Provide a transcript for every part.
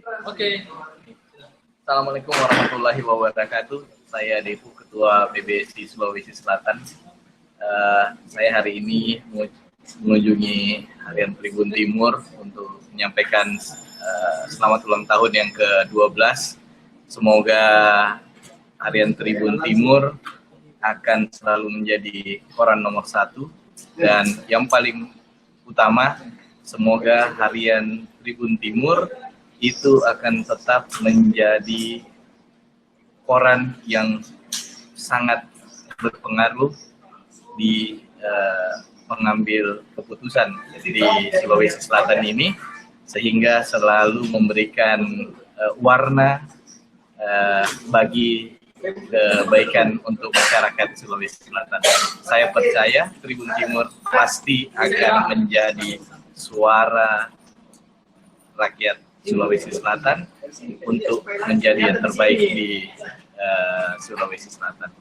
Oke. Assalamualaikum warahmatullahi wabarakatuh. Saya Depu, Ketua PBSI Sulawesi Selatan. Saya hari ini mengunjungi Harian Tribun Timur untuk menyampaikan selamat ulang tahun yang ke-12. Semoga Harian Tribun Timur akan selalu menjadi koran nomor 1. Dan yang paling utama, semoga Harian Tribun Timur itu akan tetap menjadi koran yang sangat berpengaruh di pengambil keputusan di Sulawesi Selatan ini, sehingga selalu memberikan warna bagi kebaikan untuk masyarakat Sulawesi Selatan. Saya percaya Tribun Timur pasti akan menjadi suara rakyat Sulawesi Selatan untuk menjadi yang terbaik di Sulawesi Selatan.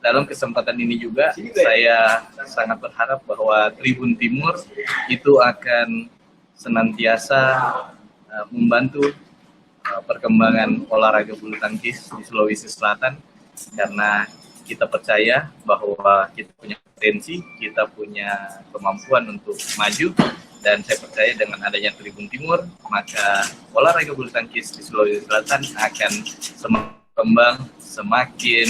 Dalam kesempatan ini juga saya sangat berharap bahwa Tribun Timur itu akan senantiasa membantu perkembangan olahraga bulu tangkis di Sulawesi Selatan, karena kita percaya bahwa kita punya potensi, kita punya kemampuan untuk maju, dan saya percaya dengan adanya Tribun Timur, maka olahraga bulu tangkis di Sulawesi Selatan akan semakin berkembang, semakin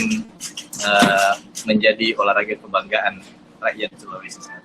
menjadi olahraga kebanggaan rakyat Sulawesi Selatan.